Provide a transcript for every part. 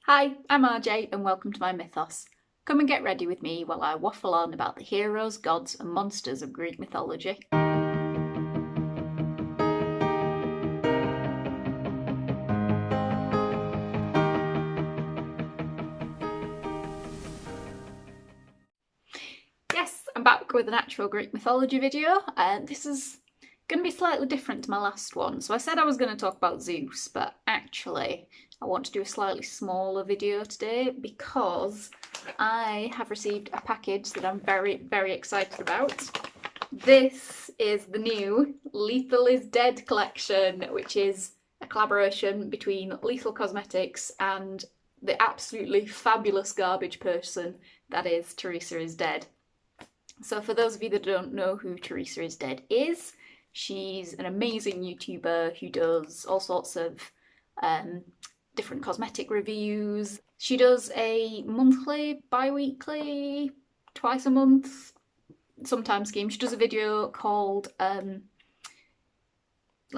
Hi, I'm RJ and welcome to my Mythos. Come and get ready with me while I waffle on about the heroes, gods and monsters of Greek mythology. Yes, I'm back with an actual Greek mythology video, and this is going to be slightly different to my last one. So I said I was going to talk about Zeus, but actually I want to do a slightly smaller video today because I have received a package that I'm very excited about. This is the new Lethal is Dead collection, which is a collaboration between Lethal Cosmetics and the absolutely fabulous garbage person that is Theresa is Dead. So for those of you that don't know who Theresa is Dead is, she's an amazing YouTuber who does all sorts of different cosmetic reviews. She does a monthly, bi-weekly, twice a month, sometimes scheme. She does a video called, let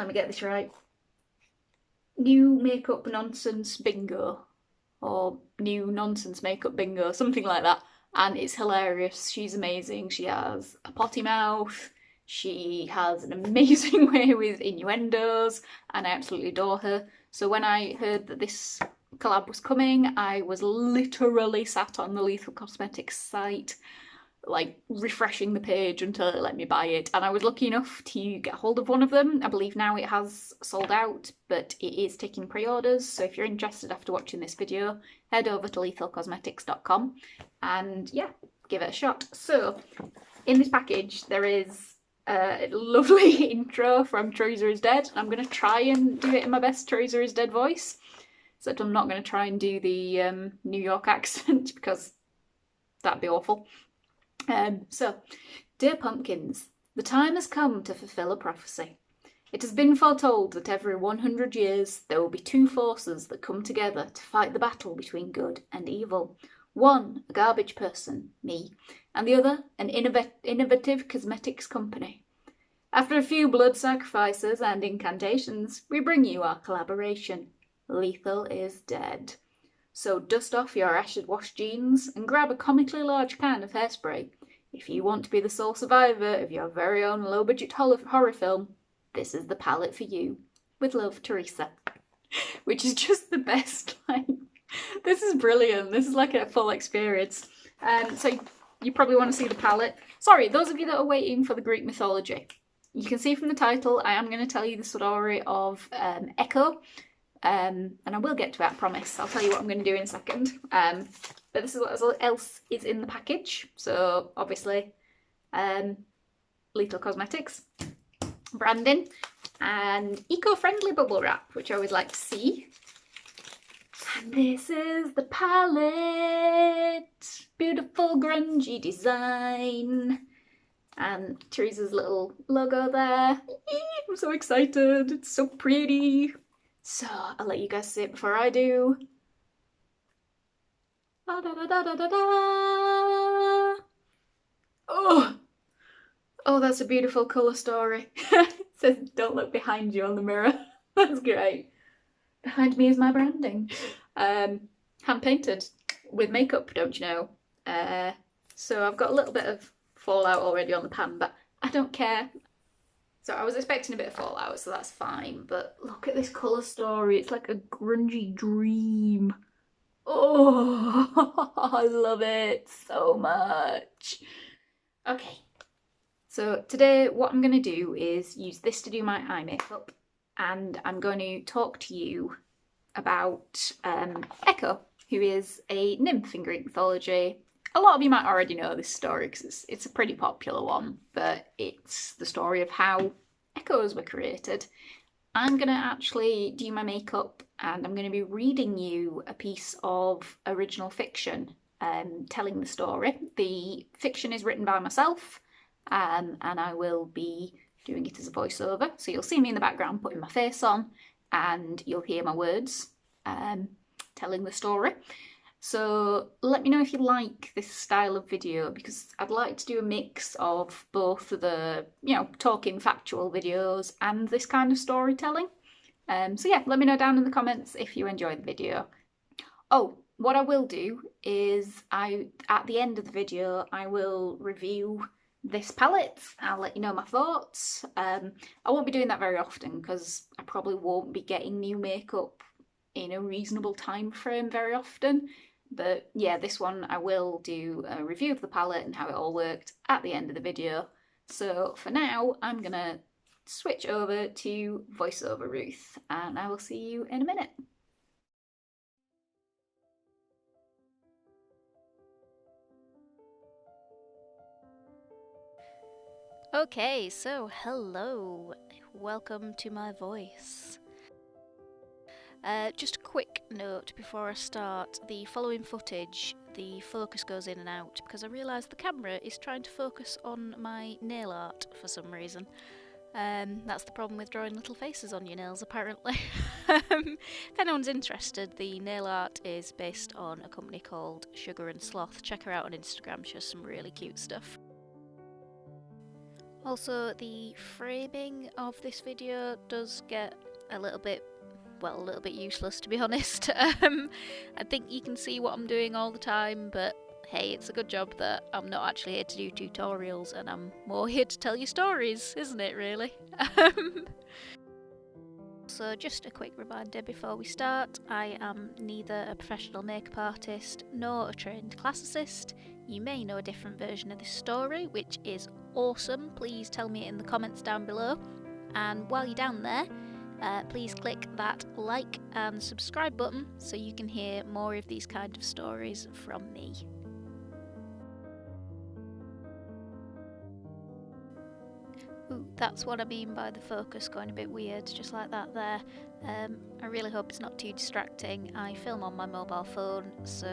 me get this right, New Makeup Nonsense Bingo, or New Nonsense Makeup Bingo, something like that. And it's hilarious. She's amazing. She has a potty mouth. She has an amazing way with innuendos, and I absolutely adore her. So when I heard that this collab was coming, I was literally sat on the Lethal Cosmetics site, like refreshing the page until it let me buy it. And I was lucky enough to get hold of one of them. I believe now it has sold out, but it is taking pre-orders. So if you're interested after watching this video, head over to lethalcosmetics.com and yeah, give it a shot. So in this package, there is a lovely intro from Theresa is Dead. I'm going to try and do it in my best Theresa is Dead voice. Except I'm not going to try and do the New York accent because that'd be awful. So, dear pumpkins, the time has come to fulfill a prophecy. It has been foretold that every 100 years there will be two forces that come together to fight the battle between good and evil. One, a garbage person, me, and the other, an innovative cosmetics company. After a few blood sacrifices and incantations, we bring you our collaboration. Lethal is Dead. So dust off your acid wash jeans and grab a comically large can of hairspray. If you want to be the sole survivor of your very own low-budget horror film, this is the palette for you. With love, Theresa. Which is just the best. Like, this is brilliant. This is like a full experience. So you probably want to see the palette. Sorry, those of you that are waiting for the Greek mythology. You can see from the title, I am going to tell you the story of Echo. And I will get to it, I promise. I'll tell you what I'm going to do in a second. But this is what else is in the package. So obviously, Lethal Cosmetics, branding, and eco-friendly bubble wrap, which I always like to see. And this is the palette. Beautiful grungy design. And Theresa's little logo there. I'm so excited. It's so pretty. So I'll let you guys see it before I do. Da, da, da, da, da, da, da. Oh, that's a beautiful colour story. It says, don't look behind you on the mirror. That's great. Behind me is my branding. Hand painted with makeup, don't you know? So I've got a little bit of fallout already on the pan, but I don't care. So I was expecting a bit of fallout, so that's fine. But look at this colour story. It's like a grungy dream. Oh, I love it so much. Okay. So today what I'm going to do is use this to do my eye makeup. And I'm going to talk to you about Echo, who is a nymph in Greek mythology. A lot of you might already know this story because it's a pretty popular one, but it's the story of how echoes were created. I'm going to actually do my makeup and I'm going to be reading you a piece of original fiction telling the story. The fiction is written by myself and I will be doing it as a voiceover. So you'll see me in the background putting my face on and you'll hear my words telling the story. So let me know if you like this style of video because I'd like to do a mix of both the, talking factual videos and this kind of storytelling. So yeah, let me know down in the comments if you enjoyed the video. Oh, what I will do is at the end of the video, I will review this palette. I'll let you know my thoughts. I won't be doing that very often because I probably won't be getting new makeup in a reasonable time frame very often. But yeah, this one I will do a review of the palette and how it all worked at the end of the video. So for now, I'm gonna switch over to voiceover Ruth, and I will see you in a minute. Okay, so hello, welcome to my voice. Just a quick note before I start, the following footage, the focus goes in and out because I realise the camera is trying to focus on my nail art for some reason. That's the problem with drawing little faces on your nails, apparently. If anyone's interested, the nail art is based on a company called Sugar and Sloth. Check her out on Instagram, she has some really cute stuff. Also, the framing of this video does get a little bit useless, to be honest. I think you can see what I'm doing all the time, but hey, it's a good job that I'm not actually here to do tutorials and I'm more here to tell you stories, isn't it, really? So just a quick reminder before we start, I am neither a professional makeup artist nor a trained classicist. You may know a different version of this story, which is awesome. Please tell me in the comments down below. And while you're down there, please click that like and subscribe button so you can hear more of these kind of stories from me. Ooh, that's what I mean by the focus going a bit weird, just like that there. I really hope it's not too distracting. I film on my mobile phone, so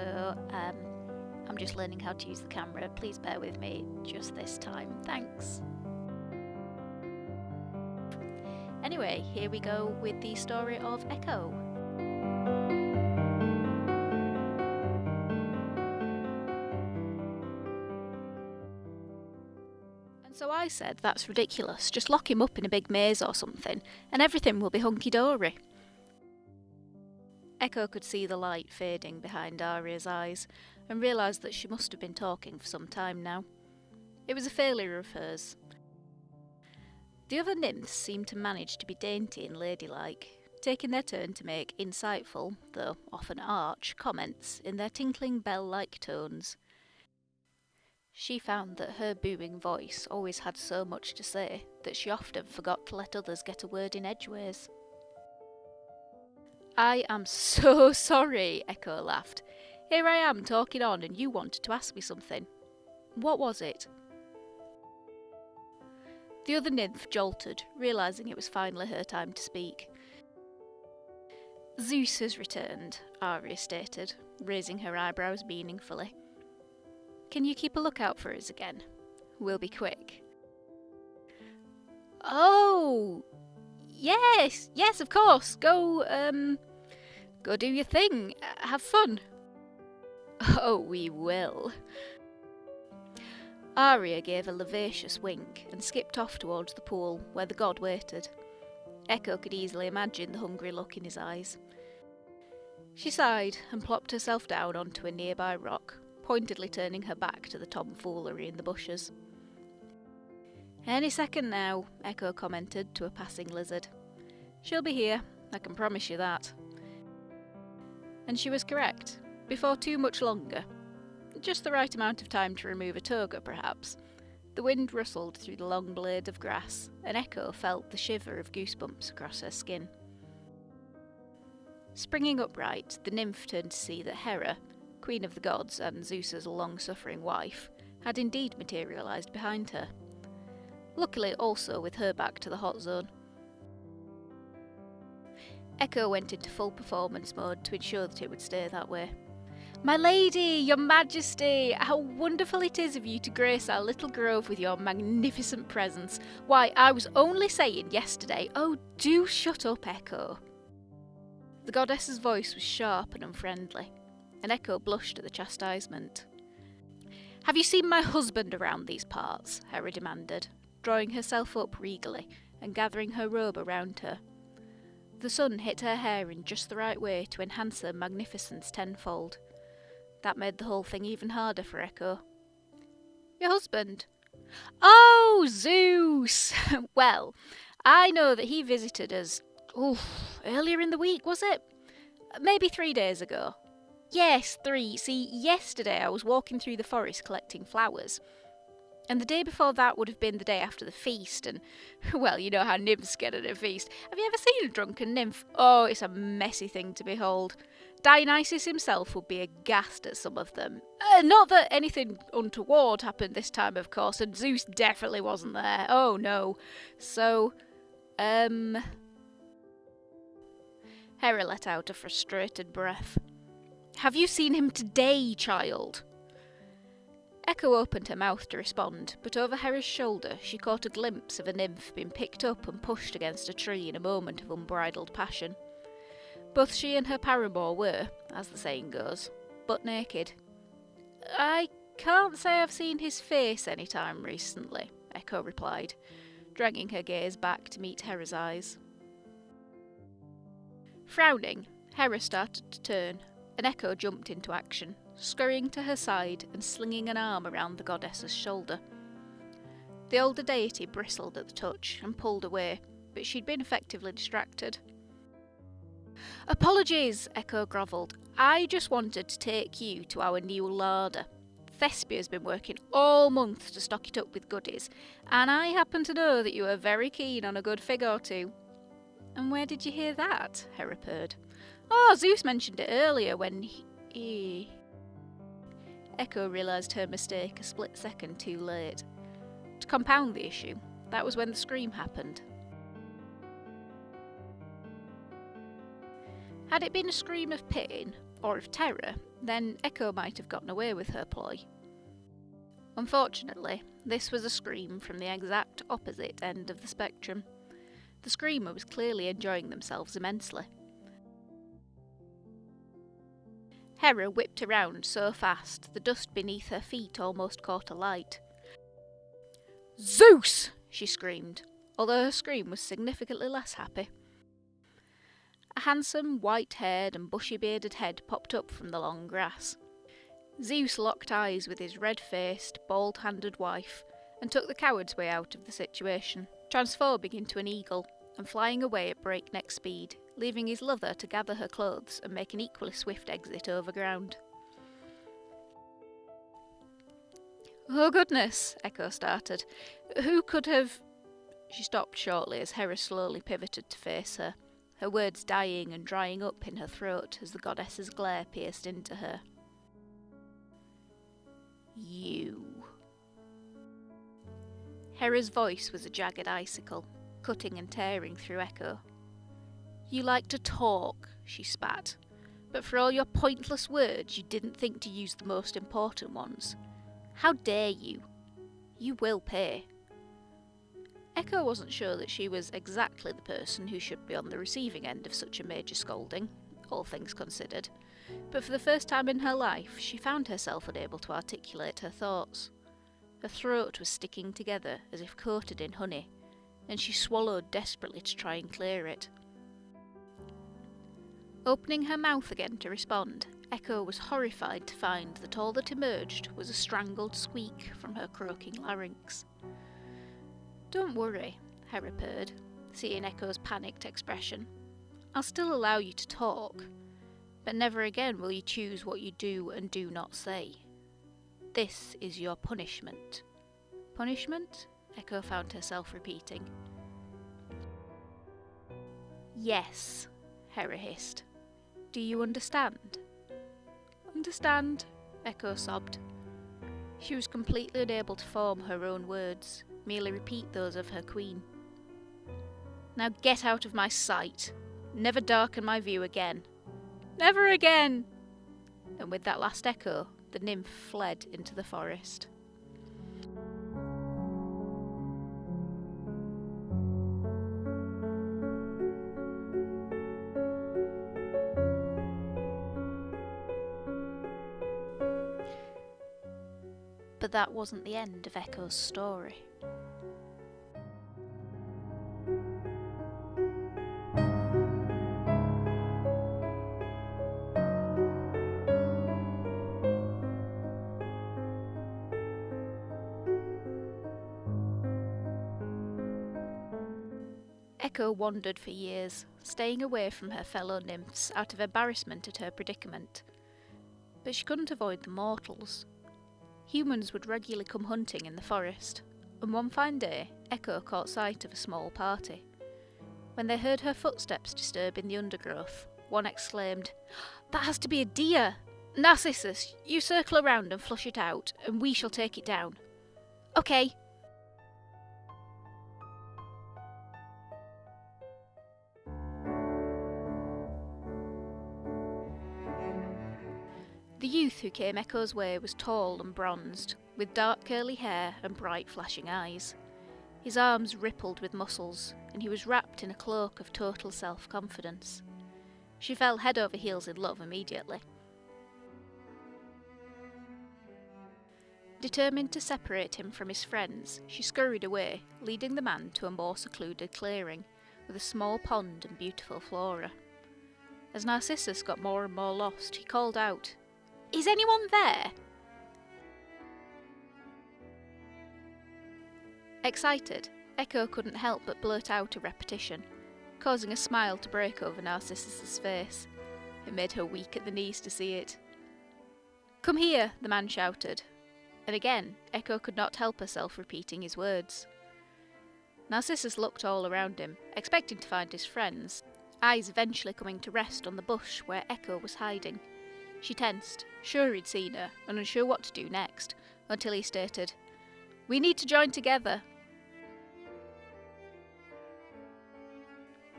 I'm just learning how to use the camera. Please bear with me just this time. Thanks. Anyway, here we go with the story of Echo. And so I said, that's ridiculous, just lock him up in a big maze or something, and everything will be hunky-dory. Echo could see the light fading behind Aria's eyes, and realised that she must have been talking for some time now. It was a failure of hers. The other nymphs seemed to manage to be dainty and ladylike, taking their turn to make insightful, though often arch, comments in their tinkling bell-like tones. She found that her booming voice always had so much to say that she often forgot to let others get a word in edgeways. "I am so sorry," Echo laughed. "Here I am talking on and you wanted to ask me something. What was it?" The other nymph jolted, realising it was finally her time to speak. "Zeus has returned," Aria stated, raising her eyebrows meaningfully. "Can you keep a lookout for us again? We'll be quick." "Oh, yes, of course. Go do your thing. Have fun." "Oh, we will." Aria gave a lascivious wink and skipped off towards the pool where the god waited. Echo could easily imagine the hungry look in his eyes. She sighed and plopped herself down onto a nearby rock, pointedly turning her back to the tomfoolery in the bushes. "Any second now," Echo commented to a passing lizard. "She'll be here, I can promise you that." And she was correct. Before too much longer. Just the right amount of time to remove a toga, perhaps. The wind rustled through the long blade of grass, and Echo felt the shiver of goosebumps across her skin. Springing upright, the nymph turned to see that Hera, queen of the gods and Zeus's long-suffering wife, had indeed materialised behind her. Luckily also with her back to the hot zone. Echo went into full performance mode to ensure that it would stay that way. "My lady, your majesty, how wonderful it is of you to grace our little grove with your magnificent presence. Why, I was only saying yesterday—" "Oh, do shut up, Echo." The goddess's voice was sharp and unfriendly, and Echo blushed at the chastisement. "Have you seen my husband around these parts?" Hera demanded, drawing herself up regally and gathering her robe around her. The sun hit her hair in just the right way to enhance her magnificence tenfold. That made the whole thing even harder for Echo. Your husband? Oh, Zeus! Well, I know that he visited us, earlier in the week, was it? Maybe 3 days ago. Yes, 3. See, yesterday I was walking through the forest collecting flowers. And the day before that would have been the day after the feast, and, well, you know how nymphs get at a feast. Have you ever seen a drunken nymph? Oh, it's a messy thing to behold. Dionysus himself would be aghast at some of them. Not that anything untoward happened this time, of course, and Zeus definitely wasn't there. Oh, no. So, Hera let out a frustrated breath. Have you seen him today, child? Echo opened her mouth to respond, but over Hera's shoulder she caught a glimpse of a nymph being picked up and pushed against a tree in a moment of unbridled passion. Both she and her paramour were, as the saying goes, butt naked. I can't say I've seen his face any time recently, Echo replied, dragging her gaze back to meet Hera's eyes. Frowning, Hera started to turn, and Echo jumped into action, scurrying to her side and slinging an arm around the goddess's shoulder. The older deity bristled at the touch and pulled away, but she'd been effectively distracted. Apologies, Echo grovelled. I just wanted to take you to our new larder. Thespia's been working all month to stock it up with goodies, and I happen to know that you are very keen on a good fig or two. And where did you hear that? Hera purred. Oh, Zeus mentioned it earlier when he... Echo realised her mistake a split second too late. To compound the issue, that was when the scream happened. Had it been a scream of pain, or of terror, then Echo might have gotten away with her ploy. Unfortunately, this was a scream from the exact opposite end of the spectrum. The screamer was clearly enjoying themselves immensely. Hera whipped around so fast the dust beneath her feet almost caught alight. Zeus! She screamed, although her scream was significantly less happy. A handsome, white-haired and bushy-bearded head popped up from the long grass. Zeus locked eyes with his red-faced, bald-handed wife and took the coward's way out of the situation, transforming into an eagle and flying away at breakneck speed, leaving his lover to gather her clothes and make an equally swift exit over ground. Oh goodness, Echo started. Who could have... She stopped shortly as Hera slowly pivoted to face her, her words dying and drying up in her throat as the goddess's glare pierced into her. You. Hera's voice was a jagged icicle, cutting and tearing through Echo. You like to talk, she spat, but for all your pointless words you didn't think to use the most important ones. How dare you? You will pay. Echo wasn't sure that she was exactly the person who should be on the receiving end of such a major scolding, all things considered, but for the first time in her life she found herself unable to articulate her thoughts. Her throat was sticking together as if coated in honey, and she swallowed desperately to try and clear it. Opening her mouth again to respond, Echo was horrified to find that all that emerged was a strangled squeak from her croaking larynx. Don't worry, Hera purred, seeing Echo's panicked expression. I'll still allow you to talk, but never again will you choose what you do and do not say. This is your punishment. Punishment? Echo found herself repeating. Yes, Hera hissed. Do you understand? Understand, Echo sobbed. She was completely unable to form her own words, merely repeat those of her queen. Now get out of my sight. Never darken my view again. Never again! And with that last echo, the nymph fled into the forest. But that wasn't the end of Echo's story. Echo wandered for years, staying away from her fellow nymphs out of embarrassment at her predicament. But she couldn't avoid the mortals. Humans would regularly come hunting in the forest, and one fine day Echo caught sight of a small party. When they heard her footsteps disturbing the undergrowth, one exclaimed, "That has to be a deer! Narcissus, you circle around and flush it out, and we shall take it down." "Okay." The youth who came Echo's way was tall and bronzed, with dark curly hair and bright flashing eyes. His arms rippled with muscles, and he was wrapped in a cloak of total self-confidence. She fell head over heels in love immediately. Determined to separate him from his friends, she scurried away, leading the man to a more secluded clearing, with a small pond and beautiful flora. As Narcissus got more and more lost, he called out, "Is anyone there?" Excited, Echo couldn't help but blurt out a repetition, causing a smile to break over Narcissus's face. It made her weak at the knees to see it. "Come here," the man shouted, and again Echo could not help herself repeating his words. Narcissus looked all around him, expecting to find his friends, eyes eventually coming to rest on the bush where Echo was hiding. She tensed, sure he'd seen her, and unsure what to do next, until he stated, "We need to join together."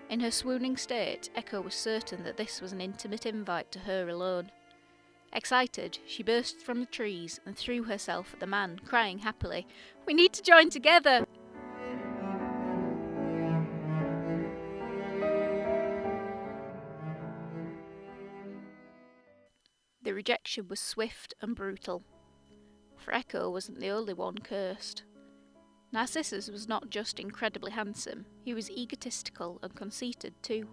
In her swooning state, Echo was certain that this was an intimate invite to her alone. Excited, she burst from the trees and threw herself at the man, crying happily, "We need to join together!" The rejection was swift and brutal. For Echo wasn't the only one cursed. Narcissus was not just incredibly handsome, he was egotistical and conceited too.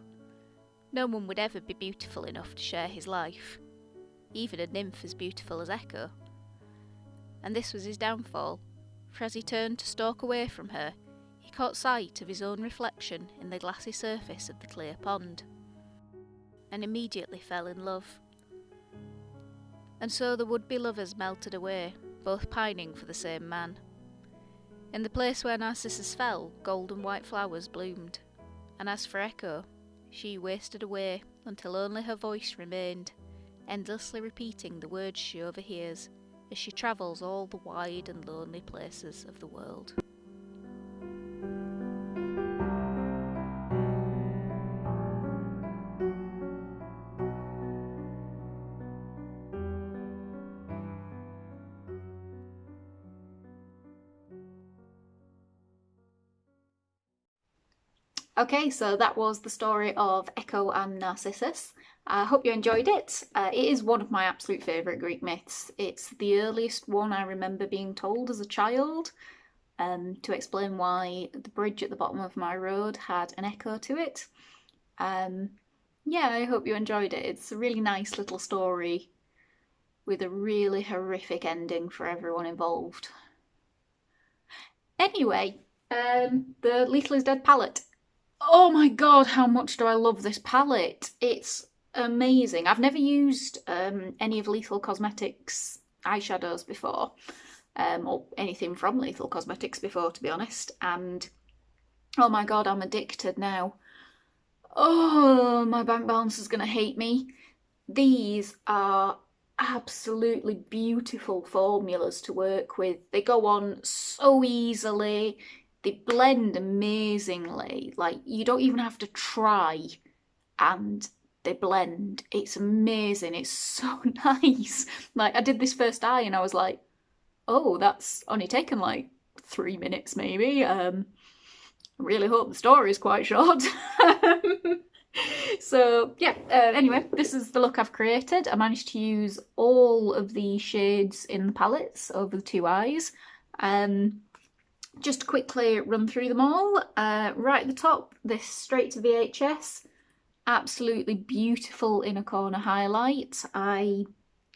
No one would ever be beautiful enough to share his life, even a nymph as beautiful as Echo. And this was his downfall, for as he turned to stalk away from her, he caught sight of his own reflection in the glassy surface of the clear pond, and immediately fell in love. And so the would-be lovers melted away, both pining for the same man. In the place where Narcissus fell, golden white flowers bloomed, and as for Echo, she wasted away until only her voice remained, endlessly repeating the words she overhears as she travels all the wide and lonely places of the world. Okay, so that was the story of Echo and Narcissus. I hope you enjoyed it. It is one of my absolute favourite Greek myths. It's the earliest one I remember being told as a child, to explain why the bridge at the bottom of my road had an echo to it. Yeah, I hope you enjoyed it. It's a really nice little story with a really horrific ending for everyone involved. Anyway, the Lethal is Dead palette. Oh my god, how much do I love this palette. It's amazing. I've never used any of Lethal Cosmetics eyeshadows before, or anything from Lethal Cosmetics before, to be honest, and oh my god, I'm addicted now. Oh, my bank balance is going to hate me. These are absolutely beautiful formulas to work with. They go on so easily. They blend amazingly, like you don't even have to try and they blend. It's amazing, it's so nice. Like I did this first eye and I was like, oh, that's only taken like 3 minutes maybe. I really hope the story is quite short. So yeah, anyway, this is the look I've created. I managed to use all of the shades in the palettes over the 2 eyes. Just to quickly run through them all. Right at the top, this straight to VHS, absolutely beautiful inner corner highlight. I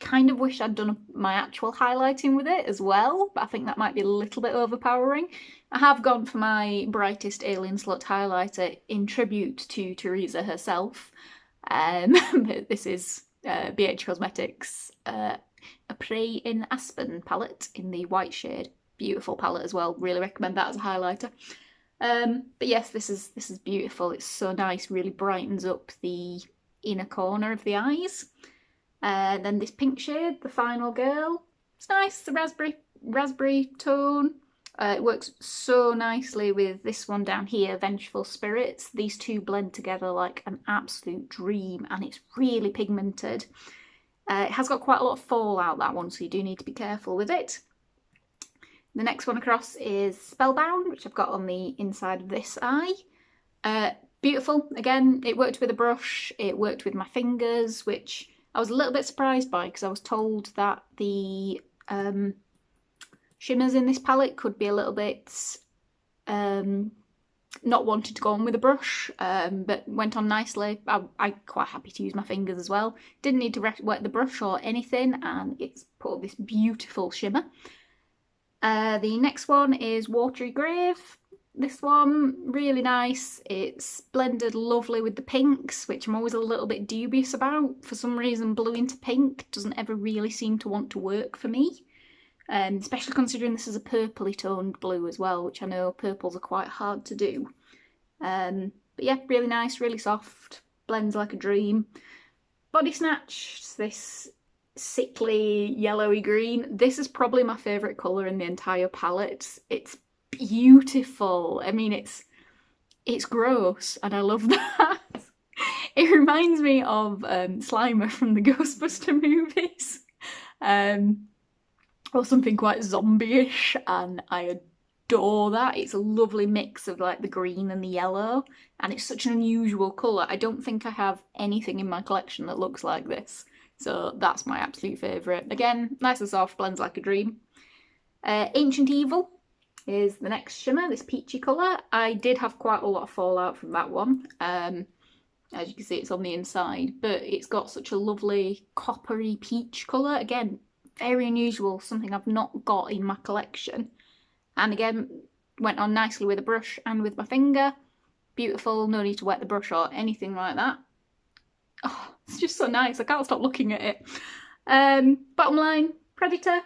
kind of wish I'd done my actual highlighting with it as well, but I think that might be a little bit overpowering. I have gone for my brightest Alien Slut highlighter in tribute to Theresa herself. This is BH Cosmetics Apres in Aspen palette in the white shade. Beautiful palette as well. Really recommend that as a highlighter. But yes, this is beautiful. It's so nice. Really brightens up the inner corner of the eyes. Then this pink shade, the final girl. It's nice. The raspberry tone. It works so nicely with this one down here, Vengeful Spirits. These two blend together like an absolute dream, and it's really pigmented. It has got quite a lot of fallout, that one, so you do need to be careful with it. The next one across is Spellbound, which I've got on the inside of this eye. Beautiful. Again, it worked with a brush, it worked with my fingers, which I was a little bit surprised by because I was told that the shimmers in this palette could be a little bit not wanted to go on with a brush, but went on nicely. I'm quite happy to use my fingers as well. Didn't need to wet the brush or anything, and it's put up this beautiful shimmer. The next one is Watery Grave. This one, really nice. It's blended lovely with the pinks, which I'm always a little bit dubious about. For some reason, blue into pink doesn't ever really seem to want to work for me. Especially considering this is a purpley toned blue as well, which I know purples are quite hard to do. But yeah, really nice, really soft, blends like a dream. Body Snatch, this sickly yellowy green. This is probably my favourite colour in the entire palette. It's beautiful. I mean, it's gross, and I love that. It reminds me of Slimer from the Ghostbuster movies. Or something quite zombie-ish, and I adore that. It's a lovely mix of like the green and the yellow, and it's such an unusual colour. I don't think I have anything in my collection that looks like this, so that's my absolute favourite. Again, nice and soft, blends like a dream. Ancient Evil is the next shimmer, this peachy colour. I did have quite a lot of fallout from that one. As you can see, it's on the inside, but it's got such a lovely coppery peach colour. Again, very unusual, something I've not got in my collection. And again, went on nicely with a brush and with my finger. Beautiful, no need to wet the brush or anything like that. Oh, it's just so nice, I can't stop looking at it. Bottom line, Predator.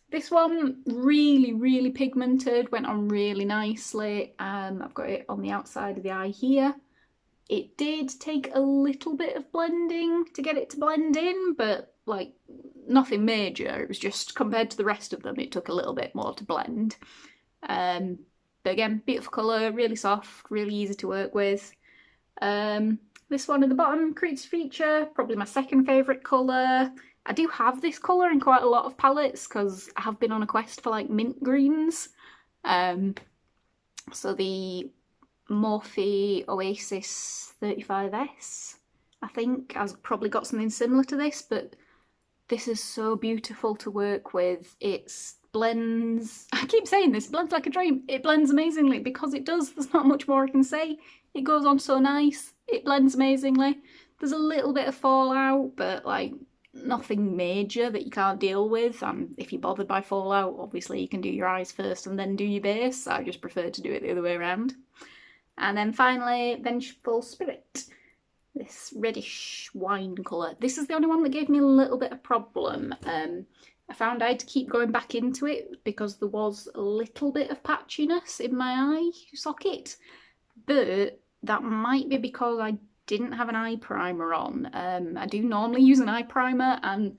This one, really pigmented, went on really nicely. I've got it on the outside of the eye here. It did take a little bit of blending to get it to blend in, but like nothing major. It was just compared to the rest of them, it took a little bit more to blend. But again, beautiful colour, really soft, really easy to work with. This one at the bottom, Creature Feature, probably my second favourite colour. I do have this colour in quite a lot of palettes because I have been on a quest for like mint greens. So the Morphe Oasis 35S, I think, has probably got something similar to this, but this is so beautiful to work with. It blends, I keep saying this, blends like a dream. It blends amazingly because it does. There's not much more I can say. It goes on so nice. It blends amazingly. There's a little bit of fallout, but like nothing major that you can't deal with. If you're bothered by fallout, obviously you can do your eyes first and then do your base. I just prefer to do it the other way around. And then finally, Vengeful Spirit. This reddish wine colour. This is the only one that gave me a little bit of problem. I found I had to keep going back into it because there was a little bit of patchiness in my eye socket. But that might be because I didn't have an eye primer on. I do normally use an eye primer, and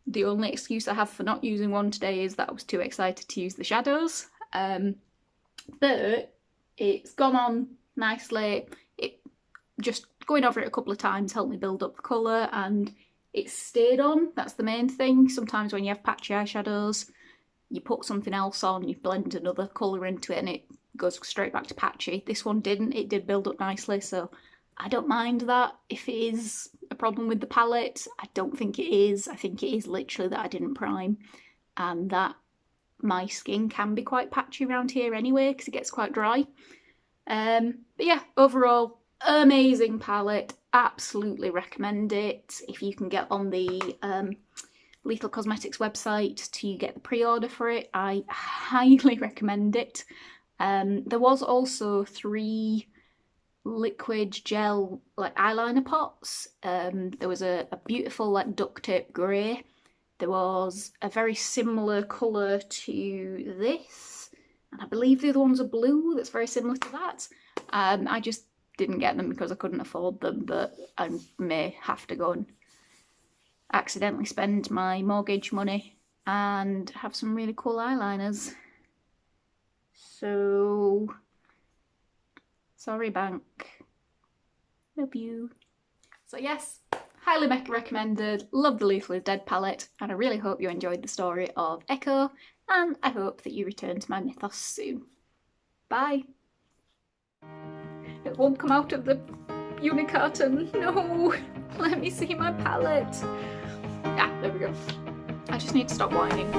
the only excuse I have for not using one today is that I was too excited to use the shadows. But it's gone on nicely. It just going over it a couple of times helped me build up the colour, and it stayed on. That's the main thing. Sometimes when you have patchy eyeshadows, you put something else on, you blend another colour into it, and it goes straight back to patchy. This one didn't. It did build up nicely, so I don't mind that. If it is a problem with the palette, I don't think it is. I think it is literally that I didn't prime, and that my skin can be quite patchy around here anyway because it gets quite dry. But yeah, overall, amazing palette. Absolutely recommend it if you can get on the Lethal Cosmetics website to get the pre-order for it. I highly recommend it. There was also 3 liquid gel like eyeliner pots. There was a beautiful like duct tape grey. There was a very similar colour to this, and I believe the other one's a blue that's very similar to that. I just didn't get them because I couldn't afford them, but I may have to go and accidentally spend my mortgage money and have some really cool eyeliners. So, sorry bank, love you. So yes, highly recommended, love the Lethal is Dead palette, and I really hope you enjoyed the story of Echo, and I hope that you return to my Mythos soon. Bye! It won't come out of the unicarton, no! Let me see my palette! Ah, there we go. I just need to stop whining.